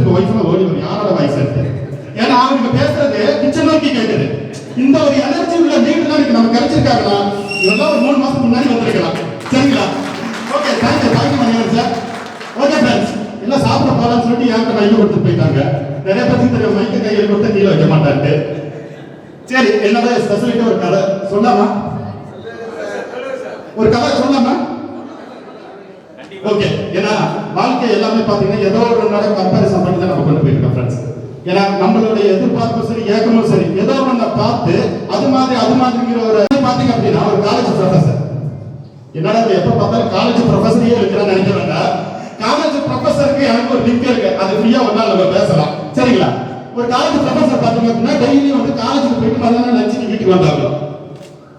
இருக்க ஒய்ஃப்ல ஓடி வரும் யாரோட வாய்ஸ் இருக்கு. ஏன்னா அவங்க பேசுறது கிச்சன் நோக்கி கேட்குது. இந்த ஒரு எனர்ஜி உள்ள நீட் தான் நம்ம கிடைச்சிருக்காங்களா? இதெல்லாம் ஒரு 3 மாசத்துக்கு முன்னாடி வந்திருக்கலாம். சரிங்களா? Okay, thank you மணிவன் sir. Okay friends, எல்லாம் சாப்பிட போகலான்னு சொல்லிட்டு யாருக்கு மைக்க கொடுத்து போயிட்டாங்க. நிறைய பேருக்கு தெரியும் மைக்க கையில் கொடுத்து கீழே வைக்க மாட்டான்ட்டு. சரி, என்னோட ஸ்பெஷலிட்டி ஒரு கதை சொல்லாமா? ஒரு கதை சொல்லாமா? ஓகே. ஏன்னா வாழ்க்கை எல்லாமே பாத்தீங்கன்னா ஏதோ ஒரு நாட கம்பேரிசன் பண்ணி தான் நம்ம கொண்டு போயிருக்கோம் ஃப்ரெண்ட்ஸ். ஏன்னா நம்மளுடைய எதிர்பார்ப்பும் சரி ஏக்கமும் சரி ஏதோ ஒண்ணு பார்த்து அது மாதிரிங்கிற ஒரு பாத்தீங்க அப்படின்னா ஒரு காலேஜ் ப்ரொஃபசர் என்னடா எப்ப பார்த்தாலும் காலேஜ் ப்ரொஃபஸரையே இருக்கிறான்னு நினைக்கிறேன்டா. காலேஜ் ப்ரொஃபஸருக்கு எனக்கு ஒரு லிங்க் இருக்கு, அது ஃப்ரீயா ஒரு நாள் நம்ம பேசலாம். சரிங்களா? ஒரு காலேஜ் ப்ரொஃபசர் பாத்தீங்க அப்படின்னா டெய்லி வந்து காலேஜுக்கு போயிட்டு மதியானம் லஞ்சுக்கு வீட்டுக்கு வந்தாங்க.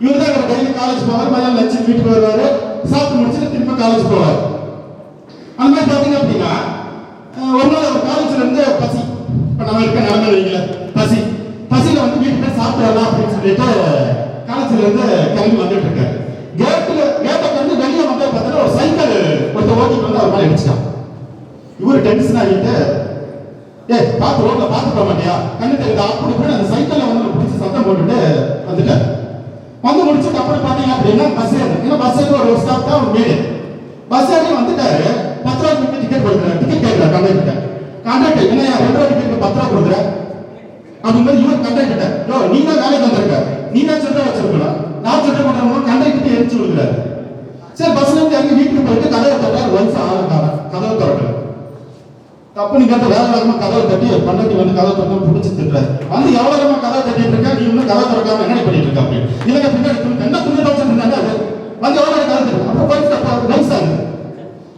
இவர் தான் டெய்லி காலேஜ் போவார், மதியானம் லஞ்சுக்கு வீட்டுக்கு வருவாரு, சாப்பிட்டு முடிச்சுட்டு திரும்ப காலேஜ் போவார். அந்த மாதிரி பாத்தீங்க அப்படின்னா ஒரு நாள் ஒரு காலேஜ்ல இருந்து பசி, இப்ப நம்ம இருக்க நிலைமை வைக்கல, பசியில வந்து வீட்டுக்கு சாப்பிடலாம் அப்படின்னு சொல்லிட்டு காலேஜ்ல இருந்து கிளம்பி வந்துட்டு இருக்காரு. கேட்டை வந்து வெளியே வந்து பார்த்தா ஒரு சைக்கிள் ஒருத்தர் ஓட்டிட்டு வந்து அவர் மேலே அடிச்சிட்டான். இவரு டென்ஷன் ஆகிட்டு பார்த்து ரோட்ல பார்த்து போக மாட்டியா கண்ணு தெரியுது அப்படி அந்த சைக்கிள்ல வந்து பிடிச்சி சத்தம் போட்டுட்டு வந்துட்டார். வந்து முடிச்சுட்டு அப்புறம் பாத்தீங்க அப்படின்னா பஸ் ஏறு, ஏன்னா பஸ் ஏறி ஒரு ஸ்டாப் தான் ஒரு வீடு. பஸ் ஏறி வந்துட்டாரு, 10 ரூபாய்க்கு டிக்கெட் கொடுக்குறாரு. டிக்கெட் கேட்கிறார் கண்டக்டர். கண்டக்டர் என்ன 2 ரூபாய் டிக்கெட் 10 ரூபாய் கொடுக்குற அப்படிங்கும்போது இவர் கண்டக்டர் நீ தான் வேலைக்கு வந்திருக்க, நீ தான் சொல்ற வச்சிருக்கலாம், நான் சொல்ற பண்றவங்க கண்டக்டர் எரிச்சு விடுறாரு. சரி, பஸ்ல இருந்து இறங்கி வீட்டுக்கு போயிட்டு கதவை தட்டாரு. வயசு ஆளுக்காரன் கதவை திறக்கல. தப்பு நீங்க வேலை வேகமா கதவை தட்டி கண்டக்டர் வந்து கதவை தட்டி பிடிச்சி திட்டுறாரு. வந்து எவ்வளவு வேகமா கதவை தட்டிட்டு இருக்க, நீ இன்னும் கதவை திறக்காம என்ன பண்ணிட்டு இருக்க அப்படின்னு. இல்லைங்க பின்னாடி என்ன துணி தோச்சு இருந்தாங்க அது வந்து எவ்வளவு கதவை தட்டு அப்புறம் போயிட்டு வயசா இருக்கு.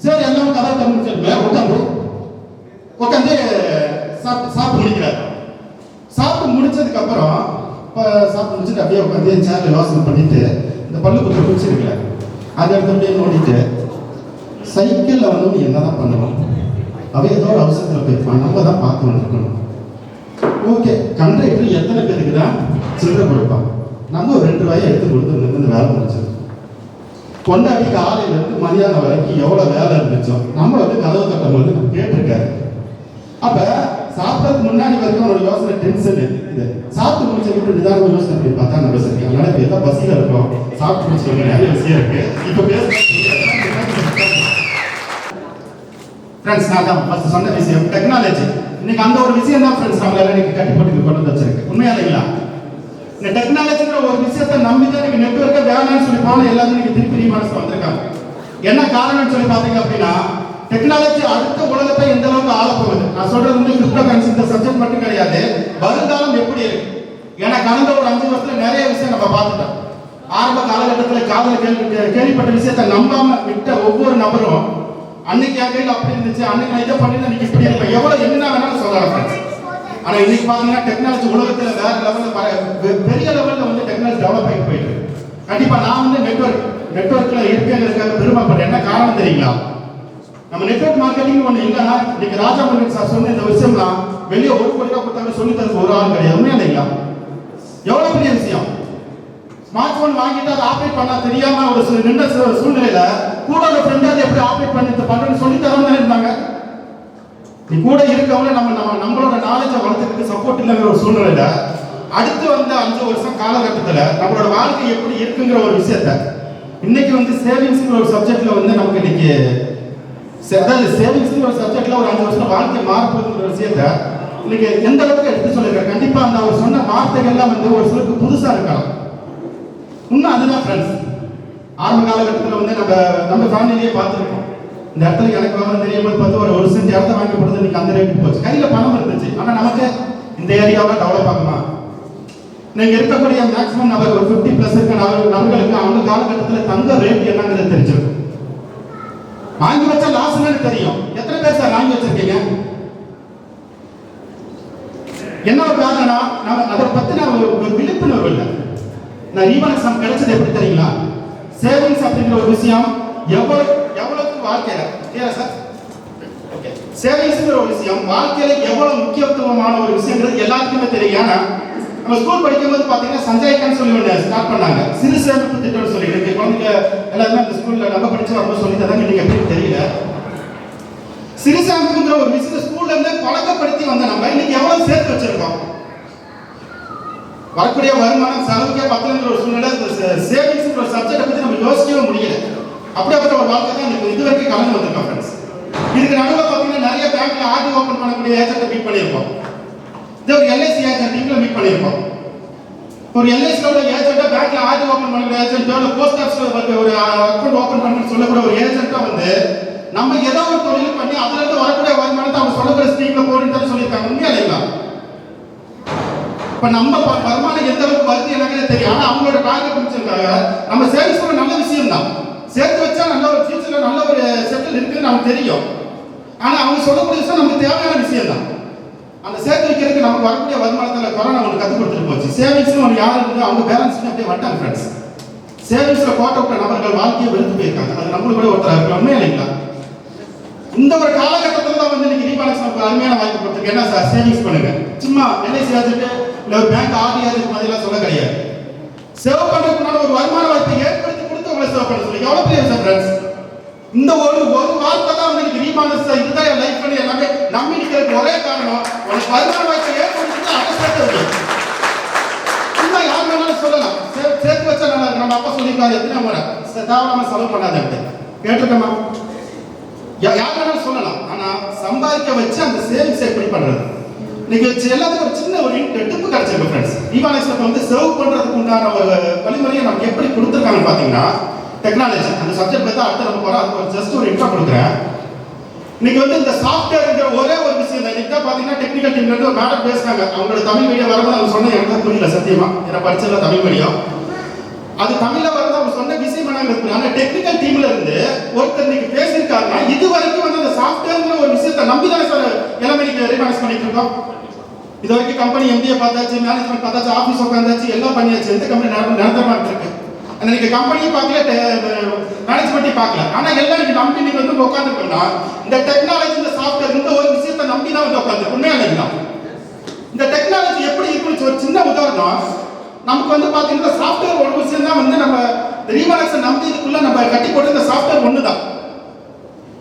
சரி, எல்லாமே கதவை திறந்து உட்காந்து சாப்பிட்டு முடிக்கிறார். சாப்பிட்டு முடிச்சதுக்கு அப்புறம் சாப்பிட்டு முடிச்சுட்டு அப்படியே உட்காந்து சேர்ல யோசனை பண்ணிட்டு இந்த பல்லு குத்து குடிச்சிருக்கிறார். அதை எடுத்து அப்படியே நோண்டிட்டு சைக்கிள்ல வந்து என்னதான் பண்ணணும், அவ ஏதோ ஒரு அவசரத்தில் போயிருப்பான், நம்ம தான் பார்த்து வந்துருக்கணும். ஓகே, கண்டக்டர் எத்தனை பேருக்கு தான் சில்லறை கொடுப்பான், நம்ம ஒரு 2 ரூபாயை எடுத்து கொடுத்து இந்த வேலை முடிச்சது. கொண்டாடி காலையில இருந்து மதியானம் வரைக்கும் எவ்வளவு வேலை இருந்துச்சோ நம்ம வந்து கதவு தட்டும் போது நம்ம கேட்டிருக்காரு. அப்ப சாப்பிடறதுக்கு முன்னாடி வரைக்கும் அவனோட யோசனை டென்ஷன் இது. சாப்பிட்டு முடிச்சதுக்கு நிதான யோசனை அப்படின்னு பார்த்தா நம்ம சரி அதனால எல்லாம் பசியில இருக்கும், சாப்பிட்டு முடிச்சவங்க நிறைய விஷயம் இருக்கு. இப்ப ஃப்ரெண்ட்ஸ் நான் தான் ஃபர்ஸ்ட் சொன்ன விஷயம் டெக்னாலஜி. இன்னைக்கு அந்த ஒரு விஷயம் தான் ஃப்ரெண்ட்ஸ் நம்மளால இன்னைக்கு கட்டி போட்டு கொண்டு வந்து வச்சிருக்கு. உண்மையா இல்லைங்களா? இந்த டெக்னாலஜிங்கிற ஒரு விஷயத்தை நம்பி தான் நீங்க நெட்வொர்க்கை வேணாம்னு சொல்லி போன எல்லாரும் நீங்க திருப்பி மனசு வந்திருக்காங்க. என்ன காரணம்னு சொல்லி பாத்தீங்க அப்படின்னா டெக்னாலஜி அடுத்த உலகத்தை எந்த அளவுக்கு ஆள போகுது. நான் சொல்றது வந்து கிரிப்டோ கரன்சி இந்த சப்ஜெக்ட் மட்டும் கிடையாது, வருங்காலம் எப்படி இருக்கு. ஏன்னா கடந்த ஒரு 5 வருஷத்துல நிறைய விஷயம் நம்ம பார்த்துட்டோம். ஆரம்ப காலகட்டத்தில் காதல கேள்விப்பட்ட விஷயத்தை நம்பாம விட்ட ஒவ்வொரு நபரும் அன்னைக்கு என் கையில் அப்படி இருந்துச்சு, அன்னைக்கு நான் இதை பண்ணி இன்னைக்கு இப்படி இருப்பேன், எவ்வளவு என்ன வேணாலும் சொல்லலாம். ஆனா இன்னைக்கு பாத்தீங்கன்னா டெக்னாலஜி உலகத்துல வேற லெவல்ல பெரிய லெவல்ல வந்து டெக்னாலஜி டெவலப் ஆகிட்டு போயிட்டு. கண்டிப்பா நான் வந்து நெட்வொர்க்ல இருக்கேங்கிறதுக்காக பெருமைப்படுறேன். என்ன காரணம் தெரியுங்களா? நம்ம நெட்வொர்க் மார்க்கெட்டிங் ஒண்ணு இல்லைன்னா இன்னைக்கு ராஜாமணி சார் சொன்ன இந்த விஷயம்லாம் வெளியே 1 கோடி ரூபாய் கொடுத்தாலும் சொல்லி தரது ஒரு ஆள் கிடையாது. உண்மையா இல்லைங்களா? எவ்வளவு பெரிய விஷயம். ஸ்மார்ட் போன் வாங்கிட்டு அதை ஆப்ரேட் பண்ண தெரியாம ஒரு நின்ற சூழ்நிலையில கூட ஒரு ஃப்ரெண்ட் அதை எப்படி ஆப்ரேட் பண்றேன்னு சொல்லி தரணும் இருந்தாங்க. நீ கூட இருக்கவங்க நம்மளோட நாலேஜை வளர்த்துக்கு சப்போர்ட் இல்லைங்கிற ஒரு சூழ்நிலையில அடுத்து வந்த 5 வருஷம் காலகட்டத்தில் நம்மளோட வாழ்க்கை எப்படி இருக்குங்கிற ஒரு விஷயத்த இன்னைக்கு வந்து சேவிங்ஸ்ங்கிற ஒரு சப்ஜெக்ட்ல வந்து நமக்கு இன்னைக்கு அதாவது சேவிங்ஸ்ங்கிற ஒரு சப்ஜெக்ட்ல ஒரு 5 வருஷம் வாழ்க்கை மாறப்போகுதுங்கிற விஷயத்த இன்னைக்கு எந்த அளவுக்கு எடுத்து சொல்லியிருக்காரு. கண்டிப்பா அந்த அவர் சொன்ன வார்த்தைகள்லாம் வந்து ஒரு சிலருக்கு புதுசா இருக்கலாம். இன்னும் அதுதான் ஃப்ரெண்ட்ஸ். ஆரம்ப காலகட்டத்தில் வந்து நம்ம ஃபேமிலியே பார்த்துருக்கோம். இந்த இடத்துல எனக்கு வாங்க தெரியும் போது ஒரு சென்ட் இடத்த வாங்கி கொடுத்து இன்னைக்கு அந்த ரேட்டுக்கு போச்சு. கையில பணம் இருந்துச்சு, ஆனா நமக்கு இந்த ஏரியாவை டெவலப் ஆகுமா? நீங்க இருக்கக்கூடிய மேக்ஸிமம் நபர் ஒரு 50+ இருக்க நபர்களுக்கு அவங்க காலகட்டத்தில் தங்க ரேட் என்னங்கிறது தெரிஞ்சிருக்கும். வாங்கி வச்சா லாஸ்ன்னு தெரியும். எத்தனை பேர் சார் வாங்கி வச்சிருக்கீங்க? என்ன ஒரு காரணம், நம்ம அதை பத்தின ஒரு விழிப்புணர்வு இல்லை. நான் ரீவனக்ஸம் கிடைச்சது எப்படி தெரியுங்களா? சேவிங்ஸ் அப்படிங்கிற ஒரு விஷயம் எவ்வளவுக்கு வாழ்க்கையில சார் ஓகே சேவிங்ஸ்ங்கிற ஒரு விஷயம் வாழ்க்கையில எவ்வளவு முக்கியத்துவமான ஒரு விஷயங்கிறது எல்லாத்துக்குமே தெரியும். ஏன்னா நம்ம ஸ்கூல் படிக்கும் போது பாத்தீங்கன்னா சஞ்சய்கான்னு சொல்லி ஒன்று ஸ்டார்ட் பண்ணாங்க, சிறு சேமிப்பு திட்டம்னு சொல்லிட்டு குழந்தைங்க எல்லாருமே அந்த ஸ்கூல்ல நம்ம படிச்சு வரும்போது சொல்லி தந்தாங்க. இன்னைக்கு எப்படி தெரியல. சிறுசாமிங்கிற ஒரு விஷயத்தை ஸ்கூல்ல இருந்து பழக்கப்படுத்தி வந்த நம்ம இன்னைக்கு எவ்வளவு சேர்த்து வச்சிருக்கோம். வரக்கூடிய வருமானம் செலவுக்கே பத்தலங்கிற ஒரு சூழ்நிலை, சேவிங்ஸ் ஒரு சப்ஜெக்டை பத்தி நம்ம யோசிக்கவே முடியல. அப்படிப்பட்ட ஒரு வாழ்க்கை தான் எனக்கு இது வரைக்கும் கலந்து வந்திருக்கோம் ஃப்ரெண்ட்ஸ். இதுக்கு நடுவில் பார்த்தீங்கன்னா நிறைய பேங்க்ல ஆர்டி ஓப்பன் பண்ணக்கூடிய ஏஜென்ட்டை மீட் பண்ணியிருப்போம். இதே ஒரு எல்ஐசி ஏஜென்ட்ல மீட் பண்ணியிருப்போம். ஒரு எல்ஐசியோட ஏஜென்ட்டை பேங்க்ல ஆர்டி ஓப்பன் பண்ணக்கூடிய ஏஜென்ட்டோ இல்லை போஸ்ட் ஆஃபீஸ்ல ஒரு அக்கௌண்ட் ஓப்பன் பண்ணணும்னு சொல்லக்கூடிய ஒரு ஏஜென்ட்டை வந்து நம்ம ஏதோ ஒரு தொழில் பண்ணி அதுல இருந்து வரக்கூடிய வருமானத்தை அவங்க சொல்லக்கூடிய ஸ்கீம்ல போடுன்னு சொல்லியிருக்காங்க. உண்மையா இல்லைங்களா? இப்ப நம்ம வருமானம் எந்த அளவுக்கு வருது எனக்கு தெரியும். ஆனா அவங்களோட டார்கெட் முடிச்சிருக்காங்க. நம்ம சேவிங்ஸ் ஒரு நல்ல விஷயம் தான், சேர்த்து வச்சா நல்ல ஒரு ஃபியூச்சர்ல நல்ல ஒரு செட்டில் இருக்குன்னு நமக்கு தெரியும். ஆனா அவங்க சொல்லக்கூடிய விஷயம் நமக்கு தேவையான விஷயம் தான். அந்த சேர்த்து வைக்கிறதுக்கு நமக்கு வரக்கூடிய வருமானத்தில் கொரோனா அவங்களுக்கு கற்றுக் கொடுத்துட்டு போச்சு. சேவிங்ஸ் ஒன்று யார் இருந்து அவங்க பேலன்ஸ் அப்படியே வட்டாங்க ஃப்ரெண்ட்ஸ். சேவிங்ஸ்ல போட்ட விட்ட நபர்கள் வாழ்க்கையை வெறுத்து போயிருக்காங்க. அது நம்மளுக்கு கூட ஒருத்தர் இருக்கலாம். உண்மையா இல்லைங்களா? இந்த ஒரு காலகட்டத்தில் தான் வந்து இன்னைக்கு ரீபாலன்ஸ் நமக்கு அருமையான வாய்ப்பு கொடுத்துருக்கு. என்ன சார், சேவிங்ஸ் பண்ணுங்க. சும்மா எல்ஐசி ஏஜென்ட் இல்லை ஒரு பேங்க் ஆர்டி ஏஜென்ட் மாதிரிலாம் சொல்ல கிடையாது. சேவ் பண்றதுக்குனால ஒரு வருமான வாய்ப்பை ஏற்படுத்தி கொடுத்து உங்களை சேவ் பண்ண சொல்லி எவ்வளவு பெரிய விஷயம் ஃப்ரெண்ட்ஸ். இந்த ஒரு வார்த்தை தான் வந்து இன்னைக்கு ரீபாலன்ஸ் இதுதான் என் லைஃப் பண்ணி எல்லாமே நம்பி நிற்கிறதுக்கு ஒரே காரணம் உனக்கு வருமான வாய்ப்பை ஏற்படுத்தி அதை சேர்த்து வைக்கணும். இன்னும் யார் வேணாலும் சொல்லலாம், சேர்த்து வச்சா நல்லா இருக்கு. நம்ம அப்பா சொல்லியிருக்காரு எத்தனை முறை தேவையில்லாம செலவு பண்ணாத கேட்டிருக்கமா? யார் வேணாலும் சொல்லலாம். ஆனா சம்பாதிக்க வச்சு அந்த சேவிங்ஸ் எப்படி பண்றது? இன்னைக்கு எல்லாத்துக்கும் ஒரு சின்ன ஒரு டிப்பு கிடைச்சிருக்கு ஃப்ரெண்ட்ஸ். ரீபாலன்ஸ்ல வந்து சேவ் பண்றதுக்கு உண்டான ஒரு வழிமுறையை நமக்கு எப்படி கொடுத்துருக்காங்கன்னு பாத்தீங்கன்னா டெக்னாலஜி அந்த சப்ஜெக்ட் பத்தி அடுத்து நம்ம போறோம். அதுக்கு ஒரு ஜஸ்ட் ஒரு இன்ட்ரோ கொடுக்குறேன். இன்னைக்கு வந்து இந்த சாஃப்ட்வேர்ங்கிற ஒரே ஒரு விஷயம் தான். இன்னைக்கு தான் பாத்தீங்கன்னா டெக்னிக்கல் டீம்ல இருந்து ஒரு மேடம் பேசுறாங்க. அவங்களோட தமிழ் மீடியம் வரும்போது அவங்க சொன்ன எனக்கு புரியல சத்தியமா. ஏன்னா படிச்சதுல தமிழ் மீடியம் அது தமிழ்ல வரும்போது அவங்க சொன்ன விஷயம் என்னங்க, ஆனா டெக்னிக்கல் டீம்ல இருந்து ஒருத்தர் இன்னைக்கு பேசியிருக்காங்கன்னா இது வரைக்கும் வந்து அந்த சாஃப்ட்வேர்ங்கிற ஒரு விஷயத்தை நம்பி தானே சார் எல்லாமே இன்னைக்கு ரீபாலன்ஸ் பண்ணிட்டு இருக்கோம். இது வரைக்கும் கம்பெனி எம்டிஏ பார்த்தாச்சு, மேனேஜ்மெண்ட் பார்த்தாச்சு, ஆஃபீஸ் உட்காந்தாச்சு, எல்லாம் பண்ணியாச்சு. எந்த கம்பெனி நிரந்தரமா இருக்கு? இன்னைக்கு கம்பெனியும் பார்க்கல, மேனேஜ்மெண்ட்டையும் பார்க்கல. ஆனா எல்லாம் இன்னைக்கு நம்பி நீங்க வந்து உட்காந்துருக்கோம்னா இந்த டெக்னாலஜி இந்த சாஃப்ட்வேர் இந்த ஒரு விஷயத்தை நம்பி தான் வந்து உட்காந்து. உண்மையா இல்லைங்களா? இந்த டெக்னாலஜி எப்படி இருக்குன்னு ஒரு சின்ன உதாரணம். நமக்கு வந்து பாத்தீங்கன்னா சாஃப்ட்வேர் ஒரு விஷயம் தான் வந்து நம்ம ரீபாலன்ஸை நம்பி இதுக்குள்ள நம்ம கட்டி போட்டு இந்த சாஃப்ட்வேர் ஒண்ணுதான்.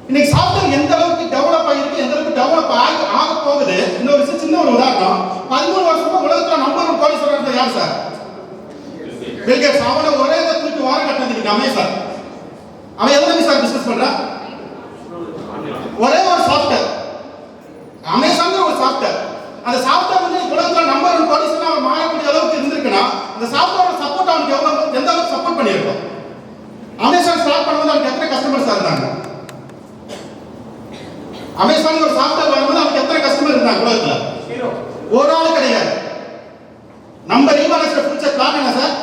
இன்னைக்கு சாஃப்ட்வேர் எந்த அளவுக்கு டெவலப் ஆகிருக்கு, எந்த அளவுக்கு டெவலப் ஆக போகுது. இந்த ஒரு விஷயம் சின்ன ஒரு உதாரணம். 13 வருஷமா உலகத்துல நம்பர் 1 கோடி சொல்றது யார் சார்? Bill Gates. அவனை ஒரே தூக்கி வாரம் கட்டினதுக்கு அமேசான். அவன் எவ்வளவு சார் பிசினஸ் பண்றான்? ஒரே ஒரு சாஃப்ட்வேர் அமேசான் ஒரு சாஃப்ட்வேர். அந்த சாஃப்ட்வேர் வந்து உலகத்துல நம்பர் 1 கோடி சொன்னா அவன் மாறக்கூடிய அளவுக்கு இருந்திருக்குன்னா அந்த சாஃப்ட்வேரோட சப்போர்ட் அவனுக்கு எந்த அளவுக்கு சப்போர்ட் பண்ணியிருக்கோம். அமேசான் ஸ்டார்ட் பண்ணும்போது அவனுக்கு எத்தனை கஸ்டமர்ஸ் இருந்தாங்க? அமேசான் ஒரு சாஃப்ட்வேர் வரும்போது அவனுக்கு எத்தனை கஸ்டமர் இருந்தாங்க உலகத்துல? ஒரு ஆள் கிடையாது. நம்ம ரீபாலன்ஸ் ஃபியூச்சர் பிளான் என்ன சார்?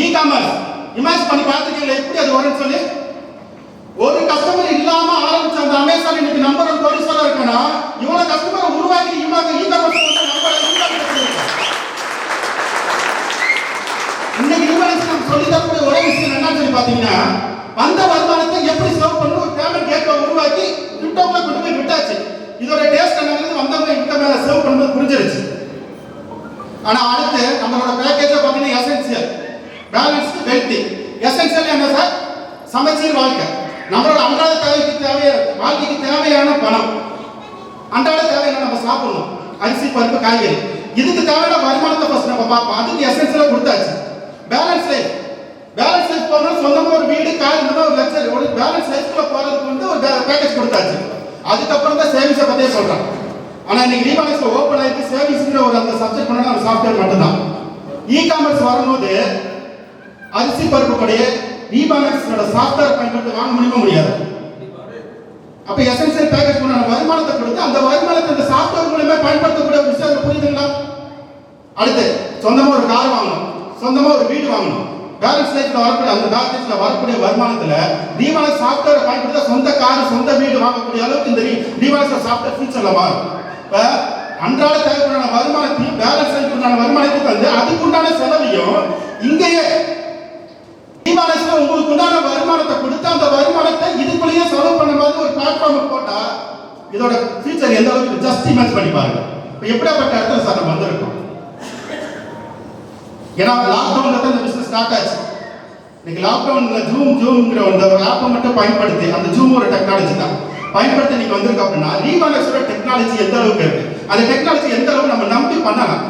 இ-காமர்ஸ். இமேஜின் பண்ணி பார்த்துக்கீங்களா எப்படி அது வரும்னு சொல்லி? ஒரு கஸ்டமர் இல்லாம ஆரம்பிச்ச அந்த அமேசான் இன்னைக்கு நம்பர் 1 கோடீஸ்வரரா இருக்குன்னா இவ்வளவு கஸ்டமரை உருவாக்கி இ-காமர்ஸ் வந்து நம்பர் இன்னைக்கு ரீபாலன்ஸ் நம்ம சொல்லி தரக்கூடிய ஒரே விஷயம் என்னன்னு சொல்லி பாத்தீங்கன்னா வந்த வருமானத்தை எப்படி சேவ் பண்ணணும் ஒரு பேமெண்ட் கேட்வே உருவாக்கி கிரிப்டோக்குள்ள கொண்டு போய் விட்டாச்சு. இதோட டேஸ்ட் என்னங்கிறது வந்தவங்க இன்கம் மேல சேவ் பண்ணும்போது புரிஞ்சிருச்சு. ஆனா அடுத்து நம்மளோட பேக்கேஜ் பாத்தீங்கன்னா எசென்சியல், பேலன்ஸ்டு, வெல்த்தி. எசென்சியல் என்ன சார்? சமச்சீர் வாழ்க்கை. நம்மளோட அன்றாட வாழ்க்கைக்கு தேவையான பணம், அன்றாட தேவையான நம்ம சாப்பிடணும், அரிசி பருப்பு காய்கறி. இதுக்கு தேவையான வருமானத்தை ஃபர்ஸ்ட் நம்ம பார்ப்போம். அதுக்கு எசென்சியலா கொடுத்தாச்சு. Balance life. பேலன்ஸ் லைஃப் போனா சொந்தமா ஒரு வீடு கார் இந்த மாதிரி ஒரு லக்ஸரி ஒரு பேலன்ஸ் லைஃப்ல போறதுக்கு வந்து ஒரு பேக்கேஜ் கொடுத்தாச்சு. அதுக்கப்புறம் தான் சேவிங்ஸை பத்தியே சொல்றேன். ஆனா இன்னைக்கு ரீபாலன்ஸ்ல ஓப்பன் ஆயிருக்கு சேவிங்ஸ்ங்கிற ஒரு அந்த சப்ஜெக்ட் பண்ணா ஒரு சாஃப்ட்வேர் மட்டும்தான். இ-காமர்ஸ் வரும்போது அரிசி பருப்பு படையே ரீபாலன்ஸோட சாஃப்ட்வேர் பயன்படுத்தி வாங்க முடியாது. அப்ப எசென்சியல் பேக்கேஜ் பண்ண வருமானத்தை கொடுத்து அந்த வருமானத்தை அந்த சாஃப்ட்வேர் மூலமா பயன்படுத்தக்கூடிய ஒரு விஷயம் புரியுதுங்களா? அடுத்து சொந்தமா ஒரு கார் வாங்கணும், சொந்தமா ஒரு வீடு வாங்கணும். பேலன்ஸ் லைஃப்ல வரக்கூடிய அந்த பேக்கேஜ்ல வரக்கூடிய வருமானத்துல ரீபாலன்ஸ் சாஃப்ட்வேர் பயன்படுத்த சொந்த கார் சொந்த வீடு வாங்கக்கூடிய அளவுக்கு இந்த ரீபாலன்ஸ் சாஃப்ட்வேர் ஃபியூச்சர்ல மாறும். இப்ப அன்றாட தேவைப்படான வருமானத்தையும் பேலன்ஸ் லைஃப்ல வருமானத்தையும் தந்து அதுக்குண்டான செலவையும் இங்கேயே ரீபாலன்ஸ்ல உங்களுக்கு உண்டான வருமானத்தை கொடுத்து அந்த வருமானத்தை இதுக்குள்ளேயே செலவு பண்ண மாதிரி ஒரு பிளாட்ஃபார்ம் போட்டா இதோட ஃபியூச்சர் எந்த அளவுக்கு ஜஸ்ட் இமேஜ் பண்ணி பாருங்க. இப்ப எப்படிப்பட்ட இடத்துல சார் நம்ம வந்திருக்கோம்? ஏன்னா லாக்டவுன்ல தான் இந்த பிசினஸ் ஸ்டார்ட் ஆச்சு. இன்னைக்கு லாக்டவுன்ல ஜூம்ங்கிற ஒரு ஆப்பை மட்டும் பயன்படுத்தி அந்த ஜூம் ஒரு டெக்னாலஜி தான். பயன்படுத்த நீங்க வந்திருக்க அப்படின்னா ரீவானஸோட டெக்னாலஜி எந்த அளவுக்கு இருக்கு, அந்த டெக்னாலஜி எந்த அளவுக்கு நம்ம நம்பி பண்ணலாம்.